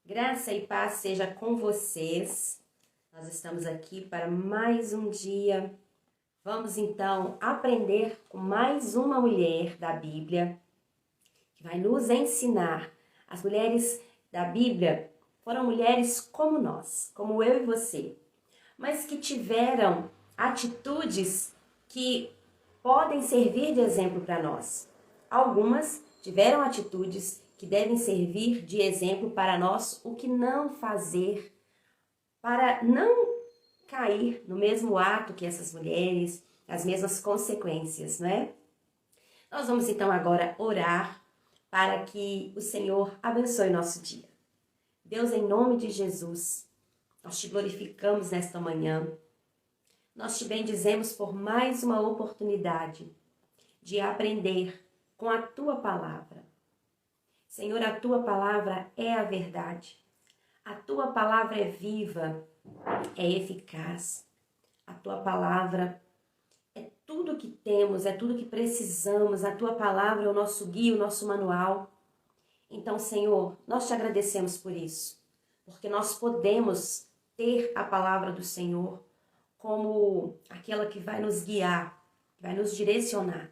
Graça e paz seja com vocês. Nós estamos aqui para mais um dia. Vamos então aprender com mais uma mulher da Bíblia que vai nos ensinar. As mulheres da Bíblia foram mulheres como nós, como eu e você, mas que tiveram atitudes que podem servir de exemplo para nós. Algumas tiveram atitudes que devem servir de exemplo para nós, o que não fazer para não cair no mesmo ato que essas mulheres, as mesmas consequências, não é? Nós vamos então agora orar para que o Senhor abençoe nosso dia. Deus, em nome de Jesus, nós te glorificamos nesta manhã. Nós te bendizemos por mais uma oportunidade de aprender com a tua palavra. Senhor, a tua palavra é a verdade. A tua palavra é viva, é eficaz. A tua palavra é tudo que temos, é tudo que precisamos. A tua palavra é o nosso guia, o nosso manual. Então, Senhor, nós te agradecemos por isso, porque nós podemos ter a palavra do Senhor como aquela que vai nos guiar, que vai nos direcionar.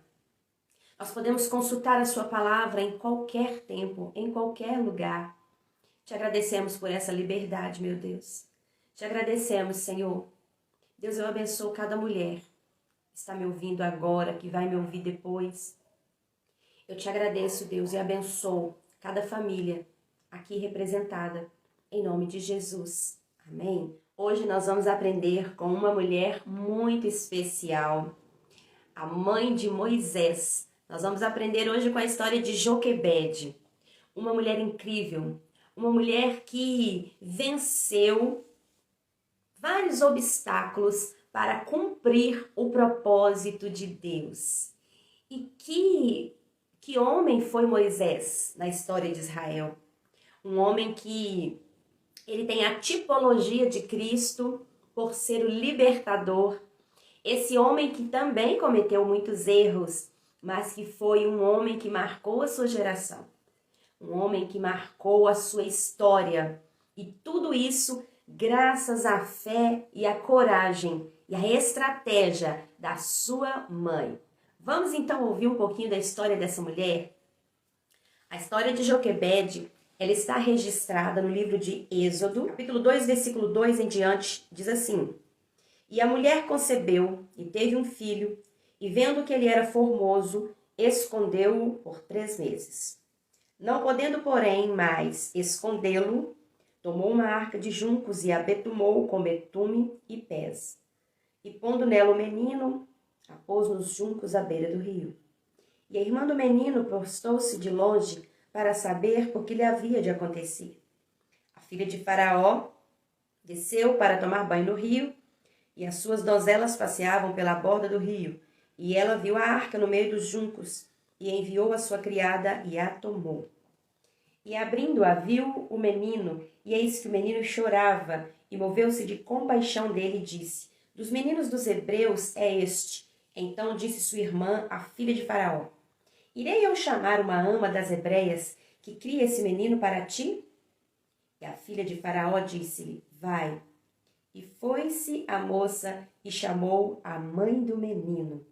Nós podemos consultar a sua palavra em qualquer tempo, em qualquer lugar. Te agradecemos por essa liberdade, meu Deus. Te agradecemos, Senhor. Deus, eu abençoo cada mulher que está me ouvindo agora, que vai me ouvir depois. Eu te agradeço, Deus, e abençoo cada família aqui representada, em nome de Jesus. Amém? Hoje nós vamos aprender com uma mulher muito especial, a mãe de Moisés. Nós vamos aprender hoje com a história de Joquebede, uma mulher incrível, uma mulher que venceu vários obstáculos para cumprir o propósito de Deus. E que homem foi Moisés na história de Israel? Um homem que ele tem a tipologia de Cristo por ser o libertador. Esse homem que também cometeu muitos erros, mas que foi um homem que marcou a sua geração. Um homem que marcou a sua história. E tudo isso graças à fé e à coragem e à estratégia da sua mãe. Vamos então ouvir um pouquinho da história dessa mulher? A história de Joquebede, ela está registrada no livro de Êxodo, capítulo 2, versículo 2 em diante, diz assim: E a mulher concebeu e teve um filho, e vendo que ele era formoso, escondeu-o por 3 meses. Não podendo, porém, mais escondê-lo, tomou uma arca de juncos e a betumou com betume e pés. E pondo nela o menino, a pôs nos juncos à beira do rio. E a irmã do menino postou-se de longe para saber o que lhe havia de acontecer. A filha de Faraó desceu para tomar banho no rio, e as suas donzelas passeavam pela borda do rio. E ela viu a arca no meio dos juncos, e enviou a sua criada e a tomou. E abrindo-a, viu o menino, e eis que o menino chorava, e moveu-se de compaixão dele e disse: Dos meninos dos hebreus é este. Então disse sua irmã, a filha de Faraó: Irei eu chamar uma ama das hebreias, que cria esse menino para ti? E a filha de Faraó disse-lhe: Vai. E foi-se a moça e chamou a mãe do menino.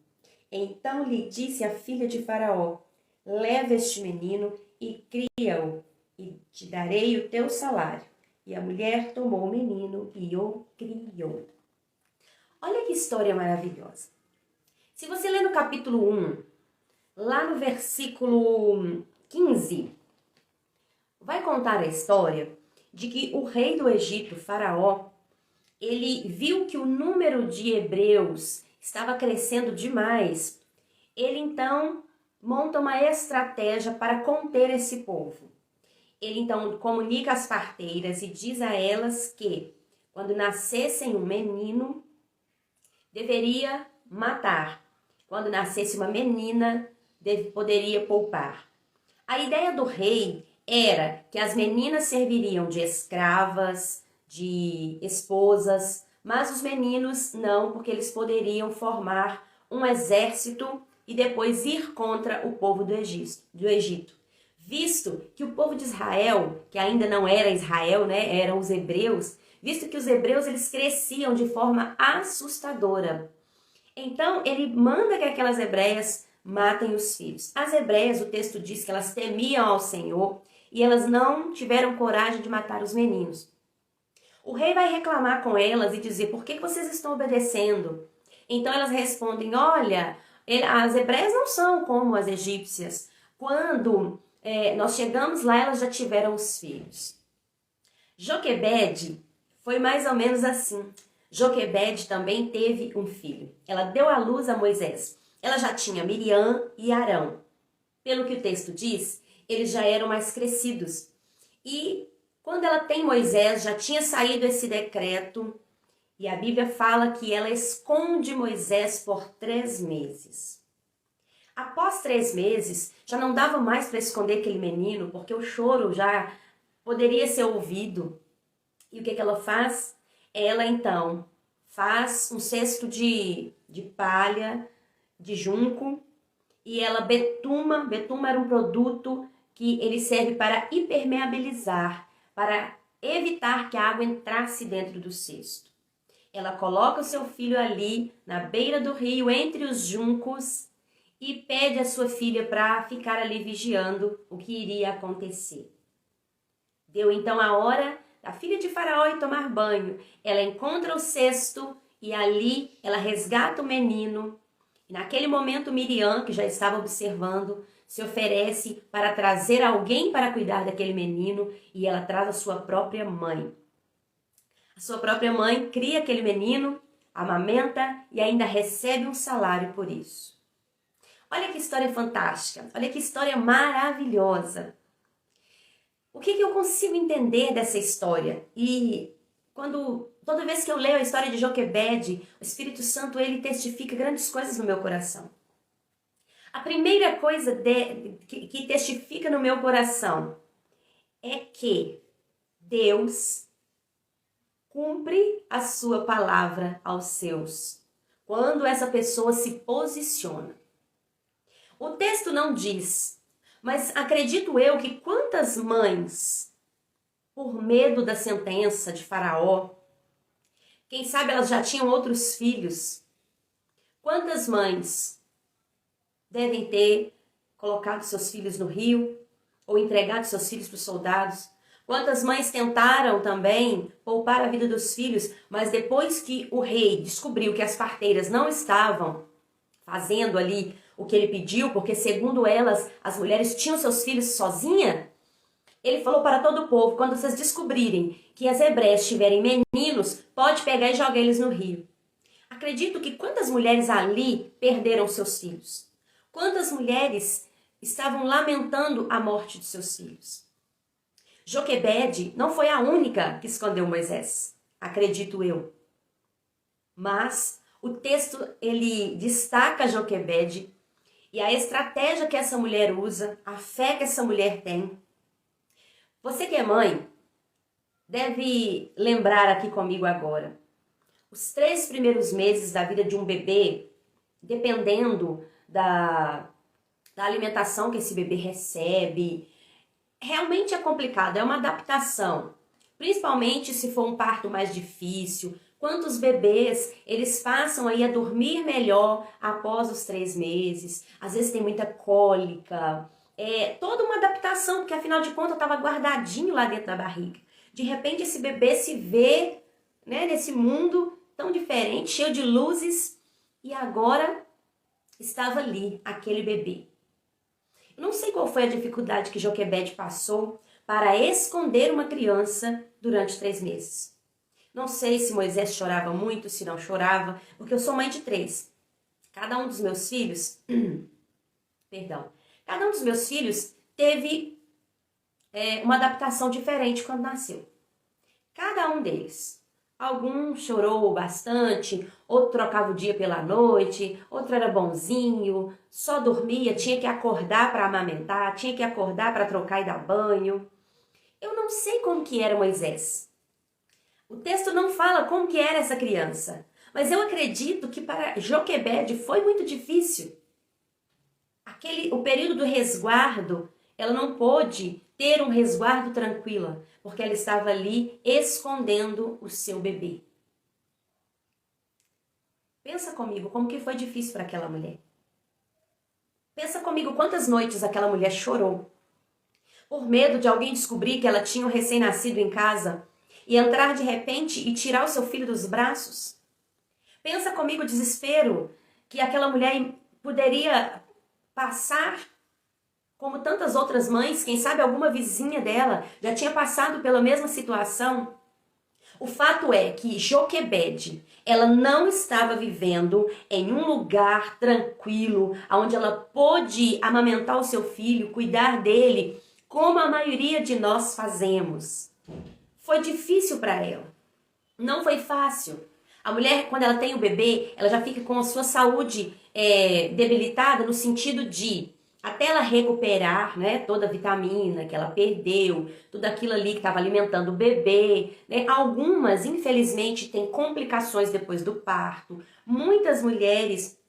Então lhe disse a filha de Faraó: Leva este menino e cria-o, e te darei o teu salário. E a mulher tomou o menino e o criou. Olha que história maravilhosa. Se você ler no capítulo 1, lá no versículo 15, vai contar a história de que o rei do Egito, Faraó, ele viu que o número de hebreus estava crescendo demais. Ele então monta uma estratégia para conter esse povo. Ele então comunica às parteiras e diz a elas que, quando nascessem um menino, deveria matar. Quando nascesse uma menina, poderia poupar. A ideia do rei era que as meninas serviriam de escravas, de esposas, mas os meninos não, porque eles poderiam formar um exército e depois ir contra o povo do Egito. visto que o povo de Israel, que ainda não era Israel, né, eram os hebreus, visto que os hebreus eles cresciam de forma assustadora. Então ele manda que aquelas hebreias matem os filhos. As hebreias, o texto diz que elas temiam ao Senhor e elas não tiveram coragem de matar os meninos. O rei vai reclamar com elas e dizer: por que vocês estão obedecendo? Então elas respondem: olha, as hebreias não são como as egípcias. Quando nós chegamos lá, elas já tiveram os filhos. Joquebede foi mais ou menos assim. Joquebede também teve um filho. Ela deu à luz a Moisés. Ela já tinha Miriam e Arão. Pelo que o texto diz, eles já eram mais crescidos. E quando ela tem Moisés, já tinha saído esse decreto, e a Bíblia fala que ela esconde Moisés por 3 meses. Após 3 meses, já não dava mais para esconder aquele menino, porque o choro já poderia ser ouvido. E o que ela faz? Ela então faz um cesto de palha, de junco, e ela betuma. Betuma era um produto que ele serve para impermeabilizar, para evitar que a água entrasse dentro do cesto. Ela coloca o seu filho ali, na beira do rio, entre os juncos, e pede a sua filha para ficar ali vigiando o que iria acontecer. Deu então a hora da filha de Faraó ir tomar banho. Ela encontra o cesto e ali ela resgata o menino. E naquele momento Miriam, que já estava observando, se oferece para trazer alguém para cuidar daquele menino, e ela traz a sua própria mãe. A sua própria mãe cria aquele menino, amamenta e ainda recebe um salário por isso. Olha que história fantástica, olha que história maravilhosa. O que eu consigo entender dessa história? E toda vez que eu leio a história de Joquebede, o Espírito Santo ele testifica grandes coisas no meu coração. A primeira coisa que testifica no meu coração é que Deus cumpre a sua palavra aos seus, quando essa pessoa se posiciona. O texto não diz, mas acredito eu que quantas mães, por medo da sentença de Faraó, quem sabe elas já tinham outros filhos, quantas mães devem ter colocado seus filhos no rio ou entregado seus filhos para os soldados? Quantas mães tentaram também poupar a vida dos filhos, mas depois que o rei descobriu que as parteiras não estavam fazendo ali o que ele pediu, porque segundo elas, as mulheres tinham seus filhos sozinha, ele falou para todo o povo: quando vocês descobrirem que as hebreias tiverem meninos, pode pegar e jogar eles no rio. Acredito que quantas mulheres ali perderam seus filhos? Quantas mulheres estavam lamentando a morte de seus filhos? Joquebede não foi a única que escondeu Moisés, acredito eu. Mas o texto ele destaca Joquebede e a estratégia que essa mulher usa, a fé que essa mulher tem. Você que é mãe, deve lembrar aqui comigo agora. Os 3 primeiros meses da vida de um bebê, dependendo da alimentação que esse bebê recebe, realmente é complicado, é uma adaptação. Principalmente se for um parto mais difícil. Quantos bebês, eles passam aí a dormir melhor após os 3 meses. Às vezes tem muita cólica. É toda uma adaptação, porque afinal de contas estava guardadinho lá dentro da barriga. De repente esse bebê se vê, né, nesse mundo tão diferente, cheio de luzes. E agora estava ali, aquele bebê. Eu não sei qual foi a dificuldade que Joquebede passou para esconder uma criança durante 3 meses. Não sei se Moisés chorava muito, se não chorava, porque eu sou mãe de 3. Cada um dos meus filhos, cada um dos meus filhos teve uma adaptação diferente quando nasceu. Cada um deles. Algum chorou bastante, outro trocava o dia pela noite, outro era bonzinho, só dormia, tinha que acordar para amamentar, tinha que acordar para trocar e dar banho. Eu não sei como que era Moisés. O texto não fala como que era essa criança, mas eu acredito que para Joquebede foi muito difícil. O período do resguardo ela não pôde ter um resguardo tranquila, porque ela estava ali escondendo o seu bebê. Pensa comigo como que foi difícil para aquela mulher. Pensa comigo quantas noites aquela mulher chorou por medo de alguém descobrir que ela tinha um recém-nascido em casa e entrar de repente e tirar o seu filho dos braços. Pensa comigo o desespero que aquela mulher poderia passar, como tantas outras mães, quem sabe alguma vizinha dela já tinha passado pela mesma situação. O fato é que Joquebede, ela não estava vivendo em um lugar tranquilo, onde ela pôde amamentar o seu filho, cuidar dele, como a maioria de nós fazemos. Foi difícil para ela. Não foi fácil. A mulher, quando ela tem o bebê, ela já fica com a sua saúde debilitada no sentido de, até ela recuperar, né, toda a vitamina que ela perdeu, tudo aquilo ali que estava alimentando o bebê, né? Algumas, infelizmente, têm complicações depois do parto. Muitas mulheres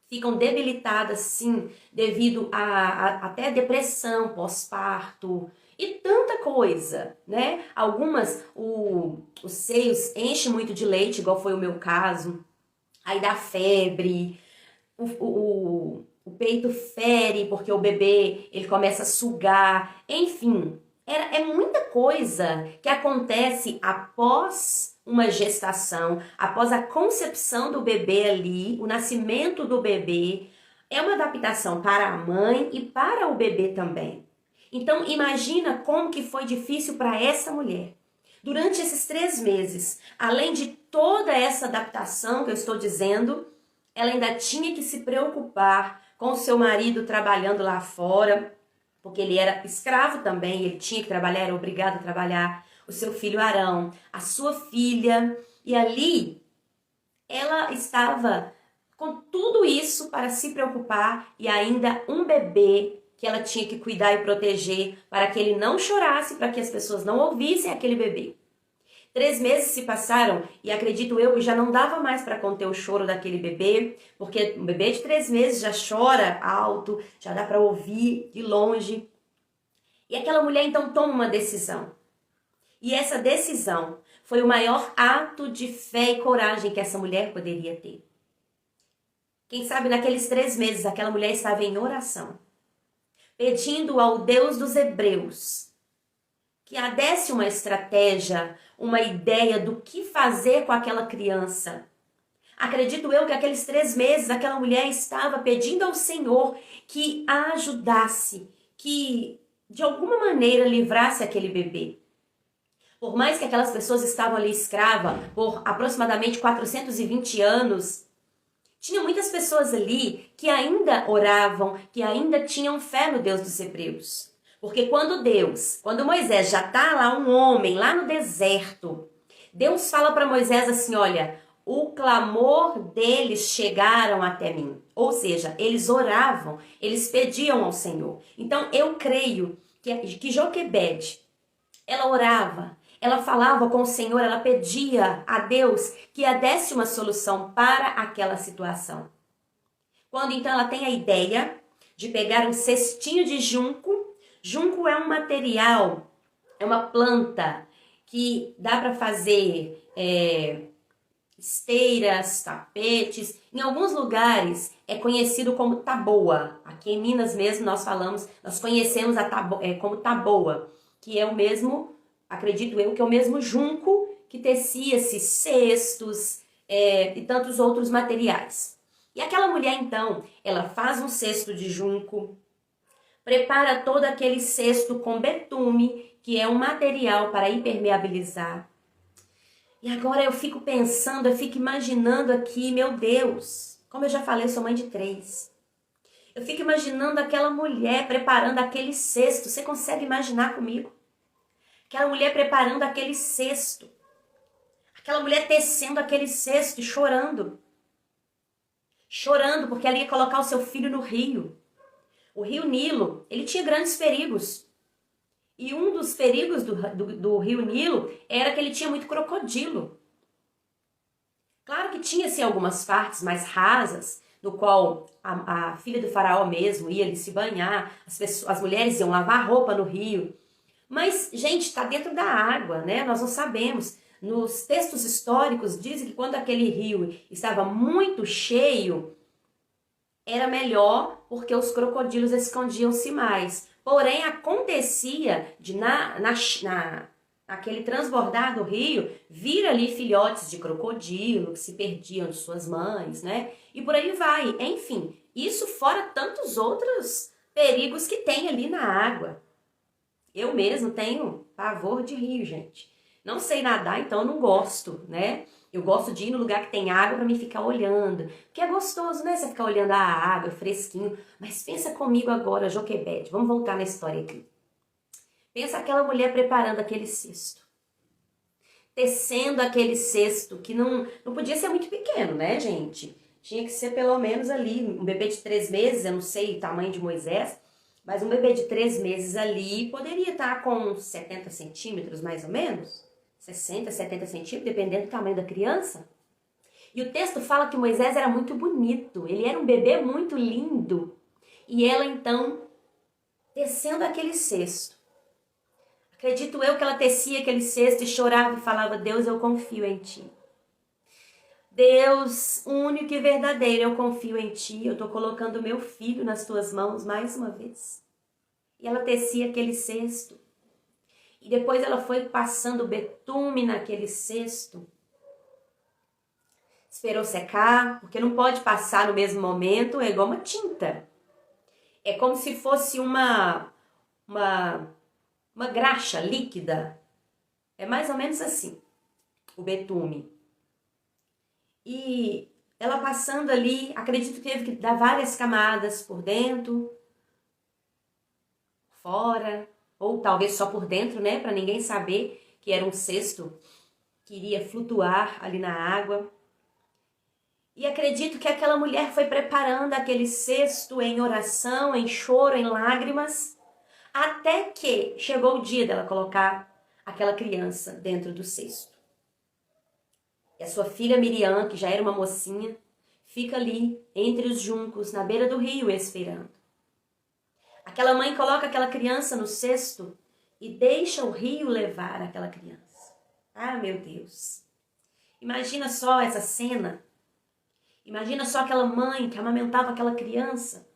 ficam debilitadas, sim, devido a até depressão pós-parto e tanta coisa, né? Algumas, os seios enchem muito de leite, igual foi o meu caso, aí dá febre, o peito fere porque o bebê ele começa a sugar, enfim, é muita coisa que acontece após uma gestação, após a concepção do bebê ali, o nascimento do bebê, é uma adaptação para a mãe e para o bebê também. Então imagina como que foi difícil para essa mulher. Durante esses 3 meses, além de toda essa adaptação que eu estou dizendo, ela ainda tinha que se preocupar com o seu marido trabalhando lá fora, porque ele era escravo também, ele tinha que trabalhar, era obrigado a trabalhar, o seu filho Arão, a sua filha, e ali ela estava com tudo isso para se preocupar e ainda um bebê que ela tinha que cuidar e proteger para que ele não chorasse, para que as pessoas não ouvissem aquele bebê. 3 meses se passaram e acredito eu que já não dava mais para conter o choro daquele bebê, porque um bebê de 3 meses já chora alto, já dá para ouvir de longe. E aquela mulher então toma uma decisão. E essa decisão foi o maior ato de fé e coragem que essa mulher poderia ter. Quem sabe naqueles 3 meses aquela mulher estava em oração, pedindo ao Deus dos Hebreus que a desse uma estratégia, uma ideia do que fazer com aquela criança. Acredito eu que aqueles 3 meses aquela mulher estava pedindo ao Senhor que a ajudasse, que de alguma maneira livrasse aquele bebê. Por mais que aquelas pessoas estavam ali escravas por aproximadamente 420 anos, tinha muitas pessoas ali que ainda oravam, que ainda tinham fé no Deus dos Hebreus. Porque quando Moisés já está lá, um homem lá no deserto, Deus fala para Moisés assim, olha, o clamor deles chegaram até mim. Ou seja, eles oravam, eles pediam ao Senhor. Então eu creio que Joquebede, ela orava, ela falava com o Senhor, ela pedia a Deus que a desse uma solução para aquela situação. Quando então ela tem a ideia de pegar um cestinho de junco. Junco é um material, é uma planta que dá para fazer esteiras, tapetes. Em alguns lugares é conhecido como taboa. Aqui em Minas mesmo nós conhecemos como taboa, que é o mesmo, acredito eu, que é o mesmo junco que tecia-se cestos e tantos outros materiais. E aquela mulher então, ela faz um cesto de junco, prepara todo aquele cesto com betume, que é um material para impermeabilizar. E agora eu fico pensando, eu fico imaginando aqui, meu Deus, como eu já falei, eu sou mãe de 3. Eu fico imaginando aquela mulher preparando aquele cesto. Você consegue imaginar comigo? Aquela mulher preparando aquele cesto. Aquela mulher tecendo aquele cesto e chorando. Chorando porque ela ia colocar o seu filho no rio. O rio Nilo, ele tinha grandes perigos. E um dos perigos do rio Nilo era que ele tinha muito crocodilo. Claro que tinha-se algumas partes mais rasas, no qual a filha do faraó mesmo ia ali se banhar, as mulheres iam lavar roupa no rio. Mas, gente, está dentro da água, né? Nós não sabemos. Nos textos históricos dizem que quando aquele rio estava muito cheio, era melhor porque os crocodilos escondiam-se mais. Porém, acontecia de naquele transbordar do rio, vir ali filhotes de crocodilo que se perdiam de suas mães, né? E por aí vai. Enfim, isso fora tantos outros perigos que tem ali na água. Eu mesmo tenho pavor de rio, gente. Não sei nadar, então eu não gosto, né? Eu gosto de ir no lugar que tem água para me ficar olhando. Porque é gostoso, né? Você ficar olhando a água, fresquinho. Mas pensa comigo agora, Joquebede. Vamos voltar na história aqui. Pensa aquela mulher preparando aquele cesto. Tecendo aquele cesto, que não podia ser muito pequeno, né, gente? Tinha que ser pelo menos ali, um bebê de 3 meses, eu não sei o tamanho de Moisés, mas um bebê de 3 meses ali poderia estar com 70 centímetros, mais ou menos. 60, 70 centímetros, dependendo do tamanho da criança. E o texto fala que Moisés era muito bonito, ele era um bebê muito lindo. E ela, então, tecendo aquele cesto. Acredito eu que ela tecia aquele cesto e chorava e falava: Deus, eu confio em ti. Deus, único e verdadeiro, eu confio em ti. Eu estou colocando meu filho nas tuas mãos mais uma vez. E ela tecia aquele cesto. E depois ela foi passando betume naquele cesto. Esperou secar, porque não pode passar no mesmo momento, é igual uma tinta. É como se fosse uma graxa líquida. É mais ou menos assim, o betume. E ela passando ali, acredito que teve que dar várias camadas por dentro, fora, ou talvez só por dentro, né? Para ninguém saber que era um cesto que iria flutuar ali na água. E acredito que aquela mulher foi preparando aquele cesto em oração, em choro, em lágrimas, até que chegou o dia dela colocar aquela criança dentro do cesto. E a sua filha Miriam, que já era uma mocinha, fica ali entre os juncos, na beira do rio, esperando. Aquela mãe coloca aquela criança no cesto e deixa o rio levar aquela criança. Ah, meu Deus! Imagina só essa cena. Imagina só aquela mãe que amamentava aquela criança.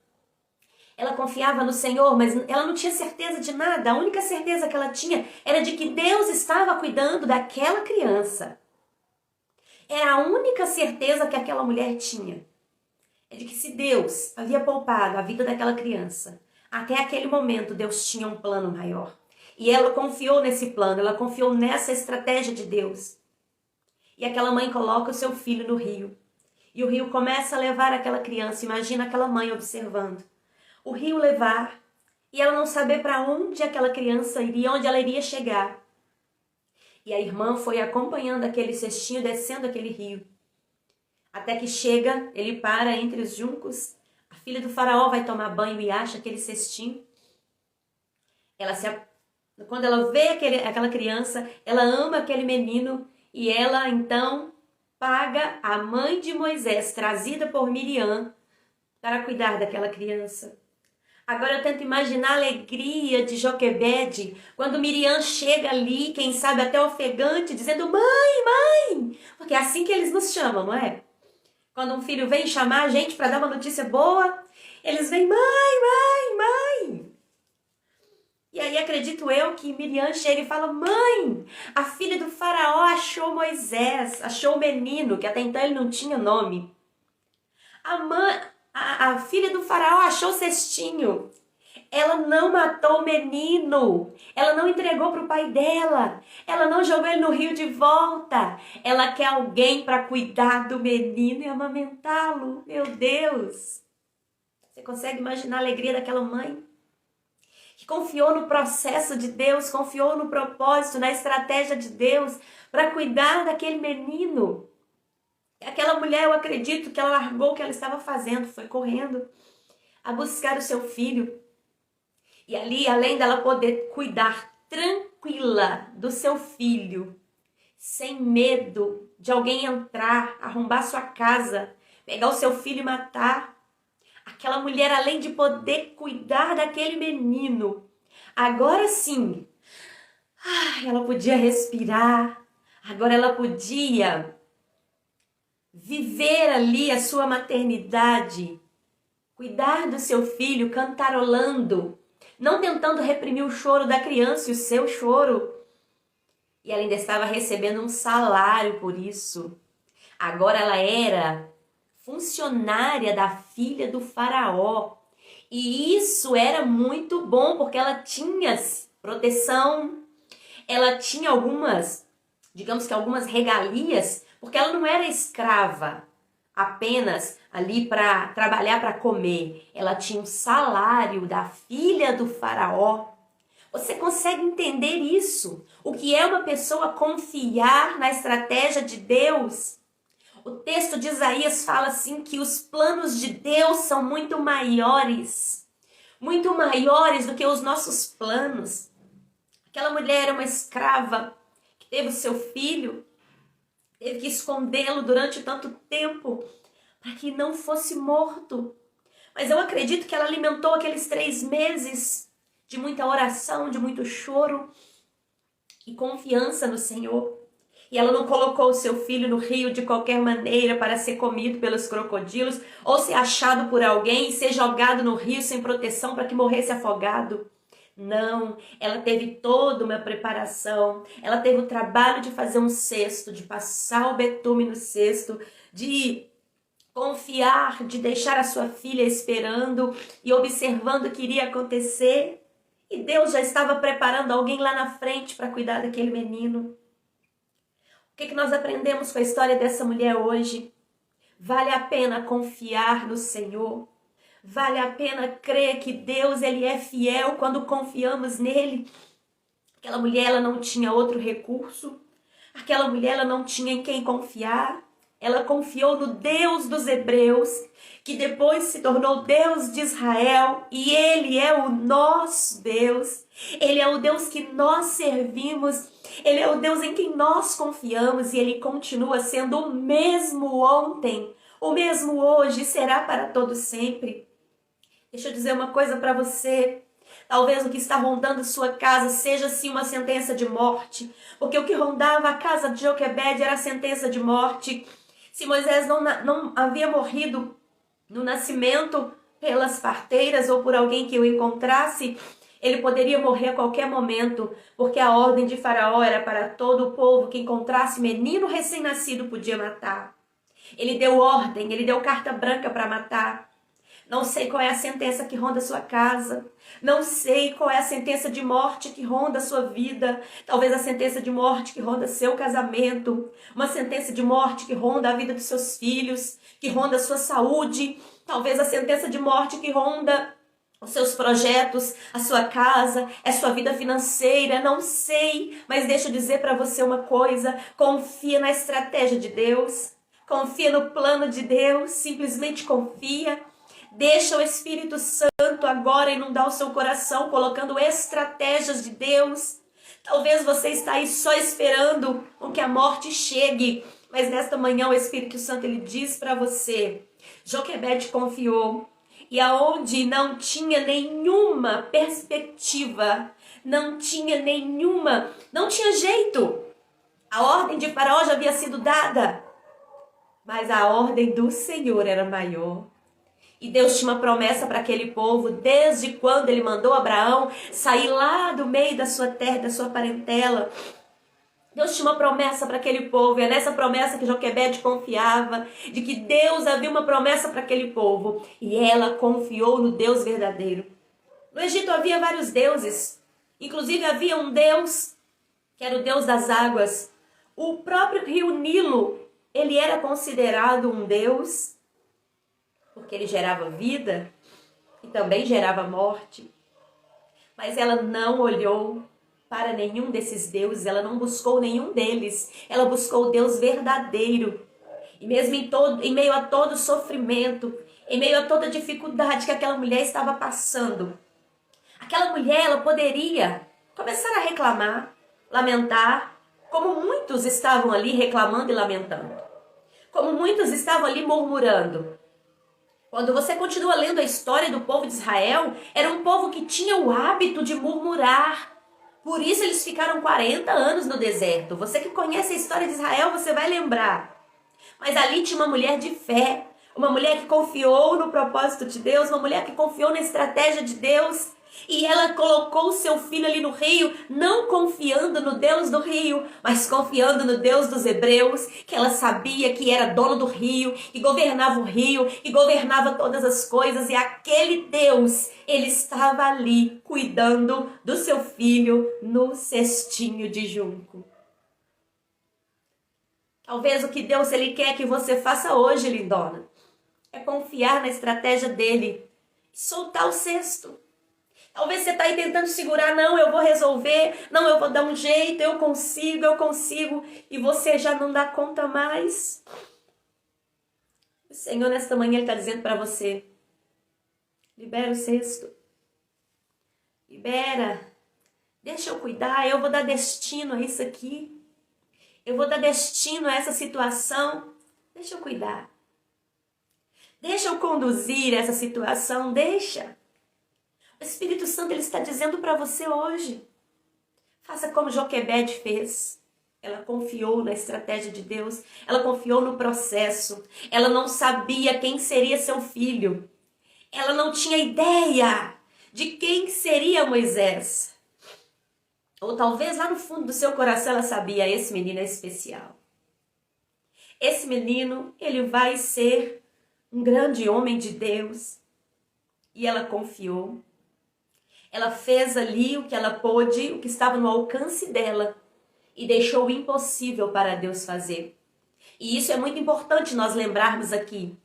Ela confiava no Senhor, mas ela não tinha certeza de nada. A única certeza que ela tinha era de que Deus estava cuidando daquela criança. Era a única certeza que aquela mulher tinha. É de que se Deus havia poupado a vida daquela criança, até aquele momento Deus tinha um plano maior. E ela confiou nesse plano, ela confiou nessa estratégia de Deus. E aquela mãe coloca o seu filho no rio. E o rio começa a levar aquela criança. Imagina aquela mãe observando. O rio levar e ela não saber para onde aquela criança iria, onde ela iria chegar. E a irmã foi acompanhando aquele cestinho, descendo aquele rio. Até que chega, ele para entre os juncos. A filha do faraó vai tomar banho e acha aquele cestinho. Quando ela vê aquela criança, ela ama aquele menino e ela então paga a mãe de Moisés, trazida por Miriam, para cuidar daquela criança. Agora eu tento imaginar a alegria de Joquebede quando Miriam chega ali, quem sabe até ofegante, dizendo: mãe, mãe! Porque é assim que eles nos chamam, não é? Quando um filho vem chamar a gente para dar uma notícia boa, eles vêm: mãe, mãe, mãe! E aí acredito eu que Miriam chega e fala: mãe, a filha do faraó achou Moisés, achou o menino, que até então ele não tinha nome. A filha do faraó achou o cestinho. Ela não matou o menino. Ela não entregou para o pai dela. Ela não jogou ele no rio de volta. Ela quer alguém para cuidar do menino e amamentá-lo. Meu Deus! Você consegue imaginar a alegria daquela mãe? Que confiou no processo de Deus, confiou no propósito, na estratégia de Deus para cuidar daquele menino. Aquela mulher, eu acredito que ela largou o que ela estava fazendo, foi correndo a buscar o seu filho. E ali, além dela poder cuidar tranquila do seu filho, sem medo de alguém entrar, arrombar sua casa, pegar o seu filho e matar. Aquela mulher, além de poder cuidar daquele menino, agora sim, ela podia respirar, agora ela podia viver ali a sua maternidade, cuidar do seu filho cantarolando, não tentando reprimir o choro da criança e o seu choro. E ela ainda estava recebendo um salário por isso. Agora ela era funcionária da filha do faraó. E isso era muito bom, porque ela tinha proteção, ela tinha algumas, digamos que algumas regalias, porque ela não era escrava apenas ali para trabalhar para comer. Ela tinha um salário da filha do faraó. Você consegue entender isso? O que é uma pessoa confiar na estratégia de Deus? O texto de Isaías fala assim que os planos de Deus são muito maiores do que os nossos planos. Aquela mulher era uma escrava que teve o seu filho, teve que escondê-lo durante tanto tempo para que não fosse morto. Mas eu acredito que ela alimentou aqueles 3 meses de muita oração, de muito choro e confiança no Senhor. E ela não colocou o seu filho no rio de qualquer maneira para ser comido pelos crocodilos ou ser achado por alguém e ser jogado no rio sem proteção para que morresse afogado. Não, ela teve toda uma preparação, ela teve o trabalho de fazer um cesto, de passar o betume no cesto, de confiar, de deixar a sua filha esperando e observando o que iria acontecer. E Deus já estava preparando alguém lá na frente para cuidar daquele menino. O que nós aprendemos com a história dessa mulher hoje? Vale a pena confiar no Senhor. Vale a pena crer que Deus ele é fiel quando confiamos nele. Aquela mulher ela não tinha outro recurso. Aquela mulher ela não tinha em quem confiar. Ela confiou no Deus dos hebreus, que depois se tornou Deus de Israel. E ele é o nosso Deus. Ele é o Deus que nós servimos. Ele é o Deus em quem nós confiamos. E ele continua sendo o mesmo ontem, o mesmo hoje, será para todo sempre. Deixa eu dizer uma coisa para você. Talvez o que está rondando sua casa seja sim uma sentença de morte. Porque o que rondava a casa de Joquebede era a sentença de morte. Se Moisés não havia morrido no nascimento pelas parteiras ou por alguém que o encontrasse, ele poderia morrer a qualquer momento. Porque a ordem de Faraó era para todo o povo que encontrasse menino recém-nascido podia matar. Ele deu ordem, ele deu carta branca para matar. Não sei qual é a sentença que ronda a sua casa. Não sei qual é a sentença de morte que ronda a sua vida. Talvez a sentença de morte que ronda seu casamento. Uma sentença de morte que ronda a vida dos seus filhos, que ronda a sua saúde. Talvez a sentença de morte que ronda os seus projetos, a sua casa, a sua vida financeira. Não sei, mas deixa eu dizer para você uma coisa. Confia na estratégia de Deus. Confia no plano de Deus. Simplesmente confia. Deixa o Espírito Santo agora inundar o seu coração, colocando estratégias de Deus. Talvez você está aí só esperando com que a morte chegue, mas nesta manhã o Espírito Santo ele diz para você: Joquebede confiou, e aonde não tinha nenhuma perspectiva, não tinha jeito. A ordem de Faraó já havia sido dada, mas a ordem do Senhor era maior. E Deus tinha uma promessa para aquele povo desde quando ele mandou Abraão sair lá do meio da sua terra, da sua parentela. Deus tinha uma promessa para aquele povo, e é nessa promessa que Joquebede confiava, de que Deus havia uma promessa para aquele povo, e ela confiou no Deus verdadeiro. No Egito havia vários deuses, inclusive havia um Deus que era o Deus das águas. O próprio rio Nilo, ele era considerado um Deus, porque ele gerava vida e também gerava morte. Mas ela não olhou para nenhum desses deuses, ela não buscou nenhum deles, ela buscou o Deus verdadeiro. E mesmo em meio a todo sofrimento, em meio a toda dificuldade que aquela mulher estava passando, aquela mulher ela poderia começar a reclamar, lamentar, como muitos estavam ali reclamando e lamentando. como muitos estavam ali murmurando. Quando você continua lendo a história do povo de Israel, era um povo que tinha o hábito de murmurar. Por isso eles ficaram 40 anos no deserto. Você que conhece a história de Israel, você vai lembrar. Mas ali tinha uma mulher de fé, uma mulher que confiou no propósito de Deus, uma mulher que confiou na estratégia de Deus. E ela colocou o seu filho ali no rio, não confiando no Deus do rio, mas confiando no Deus dos hebreus, que ela sabia que era dono do rio, que governava o rio, que governava todas as coisas. E aquele Deus, ele estava ali cuidando do seu filho no cestinho de junco. Talvez o que Deus ele quer que você faça hoje, lindona, é confiar na estratégia dele e soltar o cesto. Talvez você está aí tentando segurar, não, eu vou resolver, não, eu vou dar um jeito, eu consigo, e você já não dá conta mais. O Senhor nesta manhã ele está dizendo para você, libera o cesto, libera, deixa eu cuidar, eu vou dar destino a isso aqui. Eu vou dar destino a essa situação. Deixa eu cuidar. Deixa eu conduzir essa situação. Deixa. O Espírito Santo ele está dizendo para você hoje. Faça como Joquebede fez. Ela confiou na estratégia de Deus. Ela confiou no processo. Ela não sabia quem seria seu filho. Ela não tinha ideia de quem seria Moisés. Ou talvez lá no fundo do seu coração ela sabia, esse menino é especial. Esse menino, ele vai ser um grande homem de Deus. E ela confiou. Ela fez ali o que ela pôde, o que estava no alcance dela. E deixou o impossível para Deus fazer. E isso é muito importante nós lembrarmos aqui.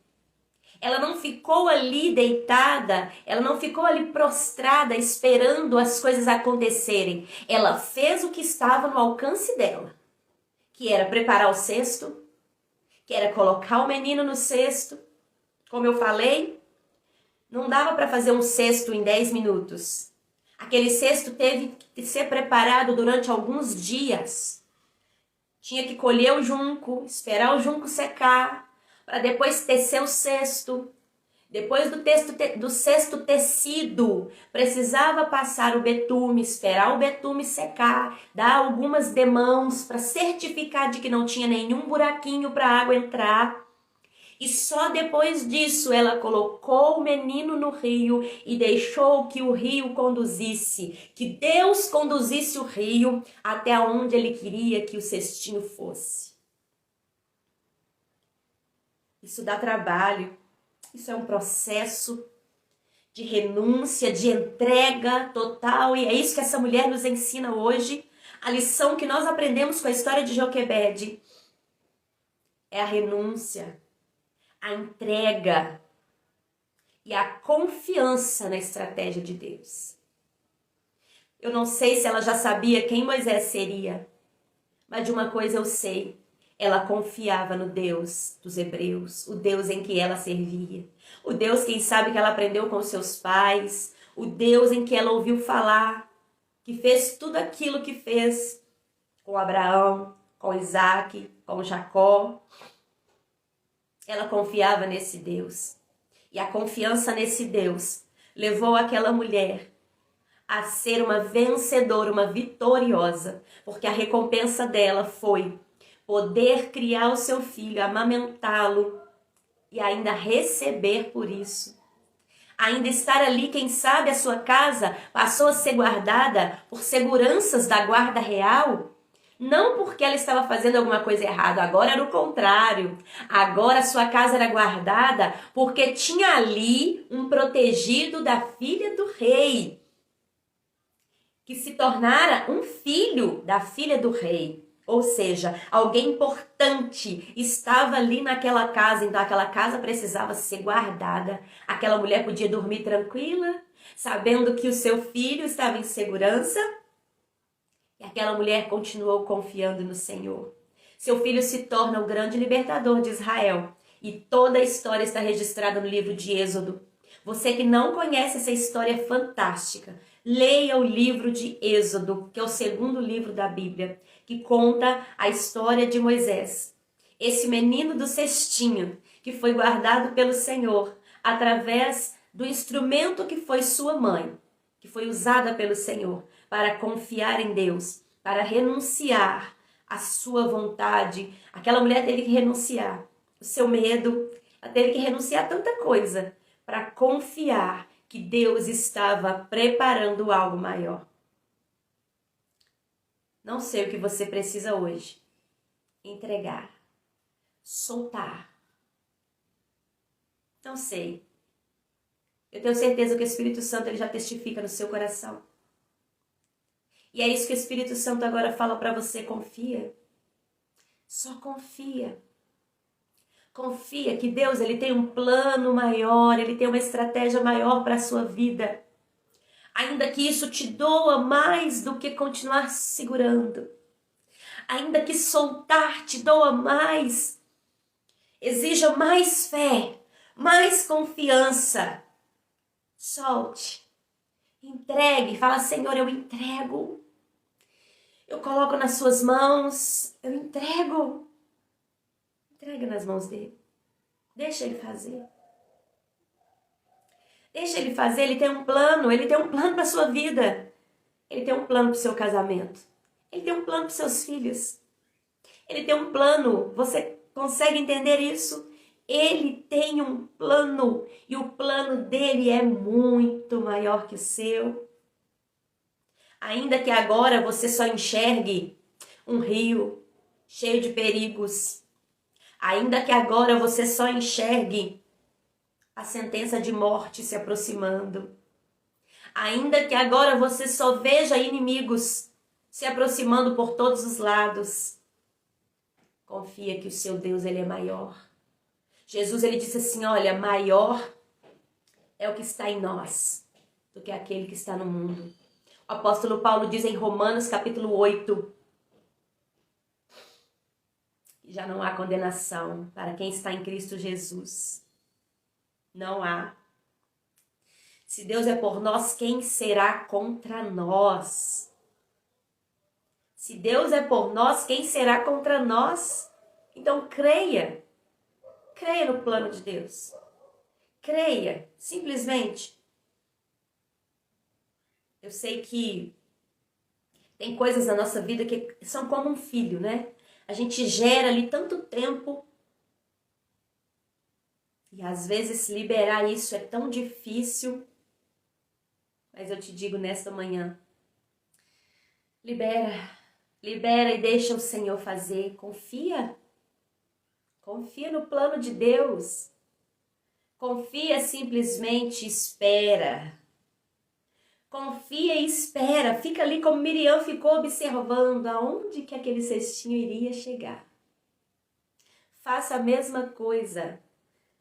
Ela não ficou ali deitada, ela não ficou ali prostrada esperando as coisas acontecerem. Ela fez o que estava no alcance dela, que era preparar o cesto, que era colocar o menino no cesto. Como eu falei, não dava para fazer um cesto em 10 minutos. Aquele cesto teve que ser preparado durante alguns dias. Tinha que colher o junco, esperar o junco secar, para depois tecer o cesto. Depois do cesto tecido, precisava passar o betume, esperar o betume secar, dar algumas demãos para certificar de que não tinha nenhum buraquinho para a água entrar. E só depois disso ela colocou o menino no rio e deixou que o rio conduzisse, que Deus conduzisse o rio até onde ele queria que o cestinho fosse. Isso dá trabalho, isso é um processo de renúncia, de entrega total, e é isso que essa mulher nos ensina hoje. A lição que nós aprendemos com a história de Joquebede é a renúncia, a entrega e a confiança na estratégia de Deus. Eu não sei se ela já sabia quem Moisés seria, mas de uma coisa eu sei. Ela confiava no Deus dos hebreus, o Deus em que ela servia. O Deus, quem sabe, que ela aprendeu com seus pais. O Deus em que ela ouviu falar, que fez tudo aquilo que fez com Abraão, com Isaac, com Jacó. Ela confiava nesse Deus. E a confiança nesse Deus levou aquela mulher a ser uma vencedora, uma vitoriosa, porque a recompensa dela foi poder criar o seu filho, amamentá-lo e ainda receber por isso. Ainda estar ali, quem sabe a sua casa passou a ser guardada por seguranças da guarda real, não porque ela estava fazendo alguma coisa errada, agora era o contrário. Agora a sua casa era guardada porque tinha ali um protegido da filha do rei, que se tornara um filho da filha do rei. Ou seja, alguém importante estava ali naquela casa, então aquela casa precisava ser guardada. Aquela mulher podia dormir tranquila, sabendo que o seu filho estava em segurança. E aquela mulher continuou confiando no Senhor. Seu filho se torna o grande libertador de Israel. E toda a história está registrada no livro de Êxodo. Você que não conhece essa história fantástica, leia o livro de Êxodo, que é o segundo livro da Bíblia, que conta a história de Moisés. esse menino do cestinho, que foi guardado pelo Senhor, através do instrumento que foi sua mãe, que foi usada pelo Senhor, para confiar em Deus, para renunciar à sua vontade. Aquela mulher teve que renunciar o seu medo, ela teve que renunciar a tanta coisa, para confiar que Deus estava preparando algo maior. Não sei o que você precisa hoje. Entregar. Soltar. Não sei. Eu tenho certeza que o Espírito Santo ele já testifica no seu coração. E é isso que o Espírito Santo agora fala para você. Confia. Só confia. Confia que Deus ele tem um plano maior, ele tem uma estratégia maior para a sua vida. Ainda que isso te doa mais do que continuar segurando. Ainda que soltar te doa mais, exija mais fé, mais confiança. Solte, entregue, fala: Senhor, eu entrego. Eu coloco nas suas mãos, eu entrego. Entrega nas mãos dele. Deixa ele fazer. Deixa ele fazer, ele tem um plano para a sua vida. Ele tem um plano para o seu casamento. Ele tem um plano para os seus filhos. Ele tem um plano, você consegue entender isso? Ele tem um plano e o plano dele é muito maior que o seu. Ainda que agora você só enxergue um rio cheio de perigos. Ainda que agora você só enxergue a sentença de morte se aproximando. Ainda que agora você só veja inimigos se aproximando por todos os lados. Confia que o seu Deus ele é maior. Jesus ele disse assim: olha, maior é o que está em nós do que aquele que está no mundo. O apóstolo Paulo diz em Romanos capítulo 8, já não há condenação para quem está em Cristo Jesus. Não há. Se Deus é por nós, quem será contra nós? Se Deus é por nós, quem será contra nós? Então creia. Creia no plano de Deus. Creia, simplesmente. Eu sei que tem coisas na nossa vida que são como um filho, né? A gente gera ali tanto tempo. E às vezes liberar isso é tão difícil. Mas eu te digo nesta manhã. Libera e deixa o Senhor fazer. Confia. Confia no plano de Deus. Confia, simplesmente espera. Confia e espera. Fica ali como Miriam ficou observando aonde que aquele cestinho iria chegar. Faça a mesma coisa.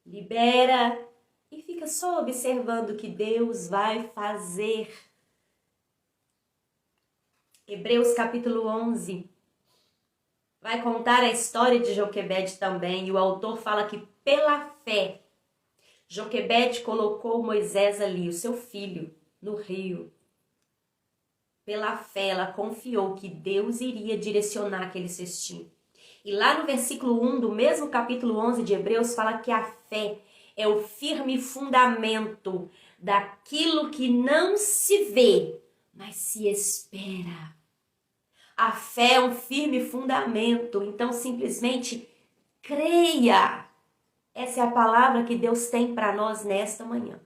Libera e fica só observando o que Deus vai fazer. Hebreus capítulo 11 vai contar a história de Joquebede também. E o autor fala que pela fé, Joquebede colocou Moisés ali, o seu filho, no rio. Pela fé, ela confiou que Deus iria direcionar aquele cestinho. E lá no versículo 1 do mesmo capítulo 11 de Hebreus, fala que a fé é o firme fundamento daquilo que não se vê, mas se espera. A fé é um firme fundamento, então simplesmente creia. Essa é a palavra que Deus tem para nós nesta manhã.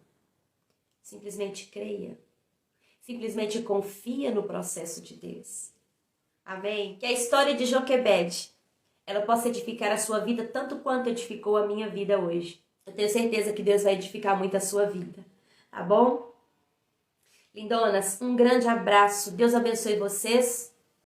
Simplesmente creia. Simplesmente confia no processo de Deus. Amém? Que a história de Joquebede, ela possa edificar a sua vida tanto quanto edificou a minha vida hoje. Eu tenho certeza que Deus vai edificar muito a sua vida. Tá bom? Lindonas, um grande abraço. Deus abençoe vocês.